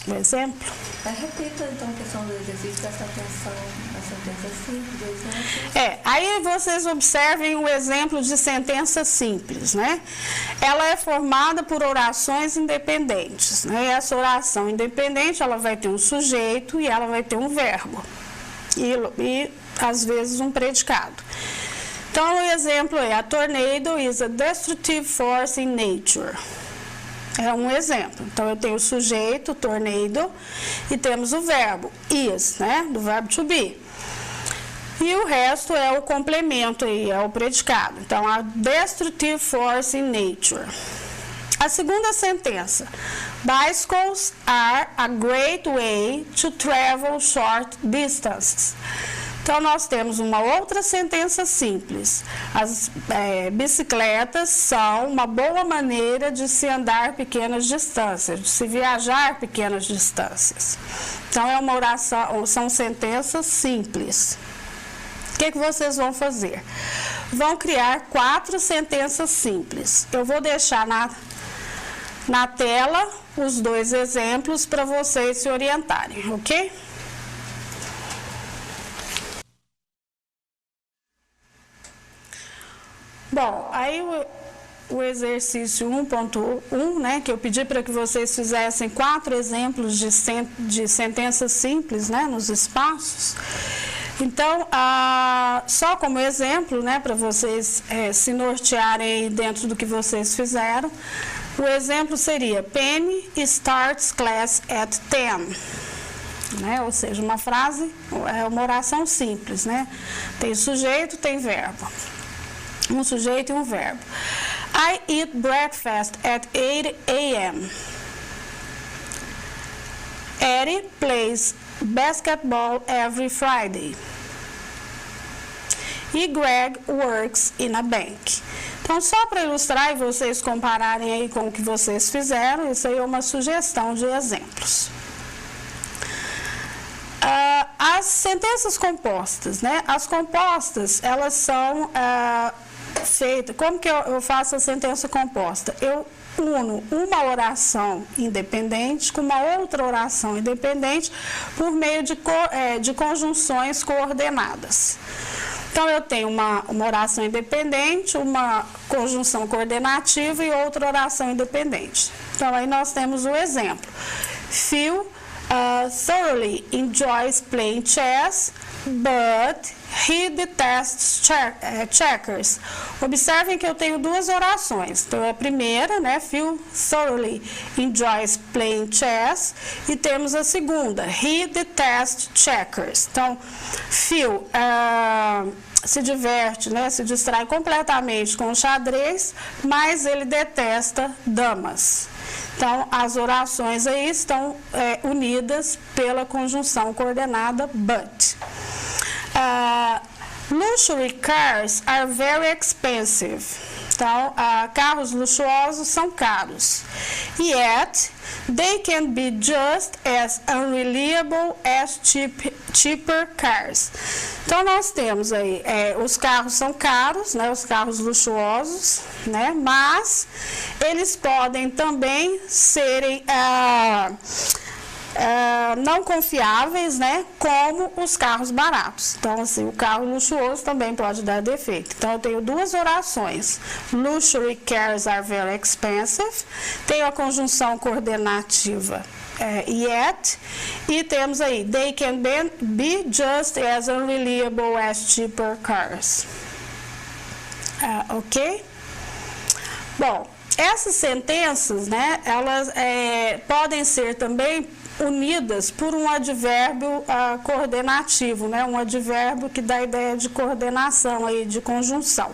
Um exemplo? Repita, então, a questão do exercício, presta atenção na sentença simples, do exemplo. Aí vocês observem o exemplo de sentença simples, né? Ela é formada por orações independentes, né? E essa oração independente, ela vai ter um sujeito e ela vai ter um verbo. E às vezes, um predicado. Então, o exemplo é: a tornado is a destructive force in nature. É um exemplo. Então, eu tenho o sujeito, tornado, e temos o verbo, is, né? Do verbo to be. E o resto é o complemento aí, é o predicado. Então, a destructive force in nature. A segunda sentença: bicycles are a great way to travel short distances. Então, nós temos uma outra sentença simples. As bicicletas são uma boa maneira de se andar pequenas distâncias, de se viajar pequenas distâncias. Então, é uma oração, são sentenças simples. O que vocês vão fazer? Vão criar 4 sentenças simples. Eu vou deixar na tela os 2 exemplos para vocês se orientarem, ok? Bom, aí o exercício 1.1, né, que eu pedi para que vocês fizessem 4 exemplos de sentenças simples, né, nos espaços. Então, só como exemplo, né, para vocês se nortearem dentro do que vocês fizeram, o exemplo seria: Penny starts class at 10. Né? Ou seja, uma frase, é uma oração simples, né? Tem sujeito, tem verbo. Um sujeito e um verbo. I eat breakfast at 8 a.m. Eddie plays basketball every Friday. E Greg works in a bank. Então, só para ilustrar e vocês compararem aí com o que vocês fizeram, isso aí é uma sugestão de exemplos. As sentenças compostas, né? As compostas, elas são feitas. Como que eu faço a sentença composta? Eu uno uma oração independente com uma outra oração independente por meio de conjunções coordenadas. Então, eu tenho uma oração independente, uma conjunção coordenativa e outra oração independente. Então, aí nós temos o exemplo. Phil thoroughly enjoys playing chess, but he detests checkers. Observem que eu tenho 2 orações. Então, a primeira, né, Phil thoroughly enjoys playing chess, e temos a segunda, he detests checkers. Então, Phil se diverte, né, se distrai completamente com o xadrez, mas ele detesta damas. Então, as orações aí estão unidas pela conjunção coordenada but. Luxury cars are very expensive. Então, carros luxuosos são caros. Yet, they can be just as unreliable as cheaper cars. Então, nós temos aí, os carros são caros, né, os carros luxuosos, né, mas eles podem também serem não confiáveis, né, como os carros baratos. Então, assim, o carro luxuoso também pode dar defeito. Então, eu tenho 2 orações. Luxury cars are very expensive. Tenho a conjunção coordenativa yet. E temos aí, they can be just as unreliable as cheaper cars. Ok? Bom, essas sentenças, né, elas podem ser também unidas por um advérbio coordenativo, né, um advérbio que dá a ideia de coordenação, aí, de conjunção.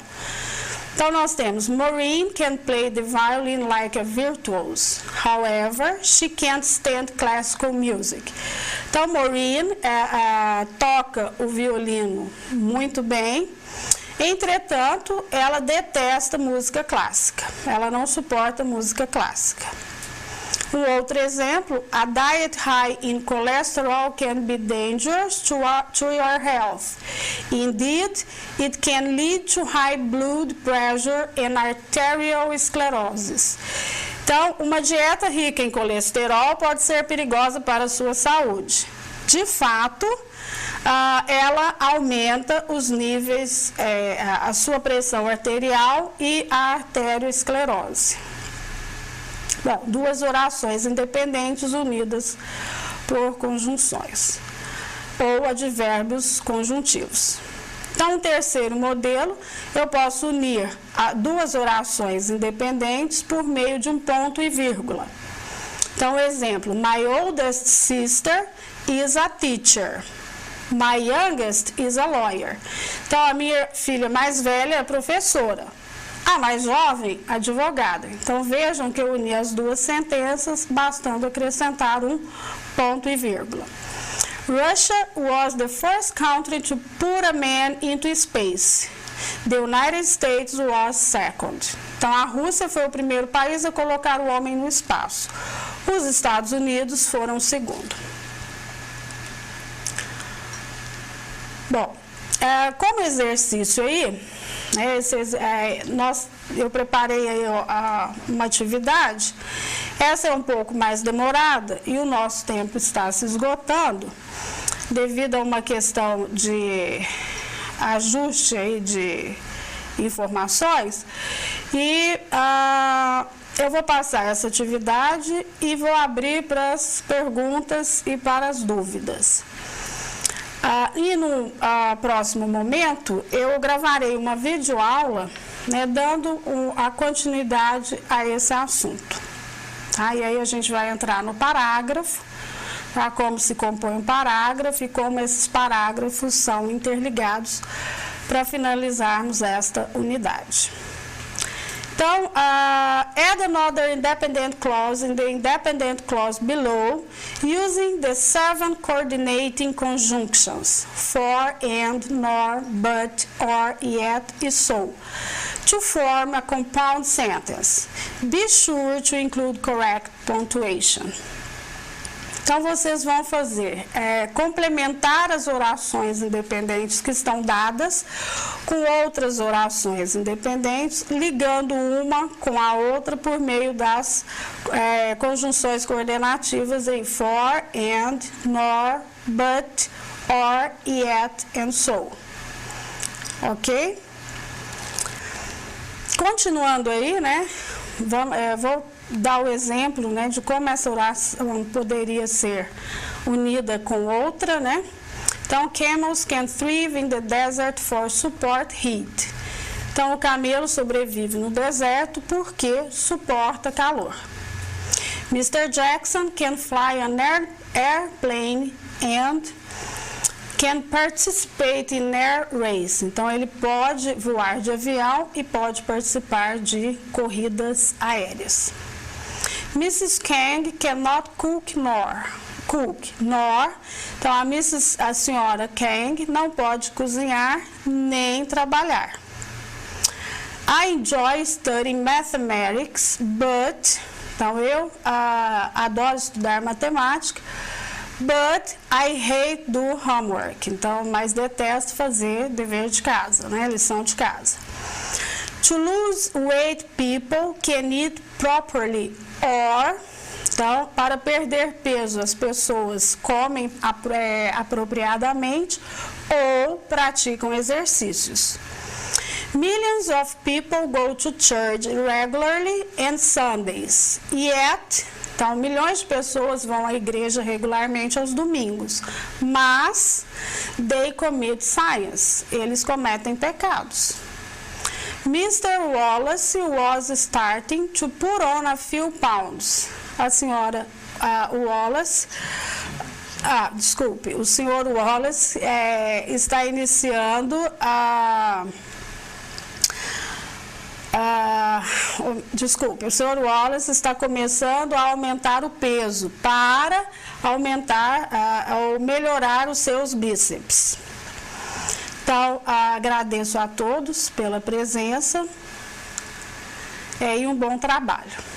Então, nós temos: Maureen can play the violin like a virtuoso. However, she can't stand classical music. Então, Maureen toca o violino muito bem. Entretanto, ela detesta música clássica. Ela não suporta música clássica. Um outro exemplo, a diet high in cholesterol can be dangerous to your health. Indeed, it can lead to high blood pressure and arterial sclerosis. Então, uma dieta rica em colesterol pode ser perigosa para a sua saúde. De fato, ela aumenta os níveis, a sua pressão arterial e a arteriosclerose. Bom, duas orações independentes unidas por conjunções ou advérbios conjuntivos. Então, o terceiro modelo, eu posso unir duas orações independentes por meio de um ponto e vírgula. Então, exemplo, my oldest sister is a teacher. My youngest is a lawyer. Então, a minha filha mais velha é professora. A mais jovem, advogada. Então, vejam que eu uni as duas sentenças, bastando acrescentar um ponto e vírgula. Russia was the first country to put a man into space. The United States was second. Então, a Rússia foi o primeiro país a colocar o homem no espaço. Os Estados Unidos foram o segundo. Bom, como exercício aí, eu preparei aí uma atividade. Essa é um pouco mais demorada e o nosso tempo está se esgotando devido a uma questão de ajuste aí de informações. E eu vou passar essa atividade e vou abrir para as perguntas e para as dúvidas. E no próximo momento, eu gravarei uma videoaula, né, dando a continuidade a esse assunto. Tá? E aí a gente vai entrar no parágrafo, tá? Como se compõe um parágrafo e como esses parágrafos são interligados para finalizarmos esta unidade. Então, add another independent clause in the independent clause below using the 7 coordinating conjunctions for, and, nor, but, or, yet e so to form a compound sentence. Be sure to include correct punctuation. Então, vocês vão fazer, complementar as orações independentes que estão dadas com outras orações independentes, ligando uma com a outra por meio das conjunções coordenativas em for, and, nor, but, or, yet, and so. Ok? Continuando aí, né? Vou dar o exemplo, né, de como essa oração poderia ser unida com outra, né? Então, camels can thrive in the desert for support heat. Então, o camelo sobrevive no deserto porque suporta calor. Mr. Jackson can fly an airplane and can participate in air race. Então, ele pode voar de avião e pode participar de corridas aéreas. Mrs. Kang cannot cook nor. Então, a senhora Kang não pode cozinhar nem trabalhar. I enjoy studying mathematics, but... Então, eu adoro estudar matemática, but I hate do homework. Então, mas detesto fazer dever de casa, né? Lição de casa. To lose weight, people can eat properly or... Então, para perder peso, as pessoas comem apropriadamente ou praticam exercícios. Millions of people go to church regularly on Sundays. Yet, então, milhões de pessoas vão à igreja regularmente aos domingos. Mas, they commit sins. Eles cometem pecados. Mr. Wallace was starting to put on a few pounds. A senhora Wallace, o senhor Wallace está iniciando o senhor Wallace está começando a aumentar o peso para aumentar ou melhorar os seus bíceps. Então, agradeço a todos pela presença e um bom trabalho.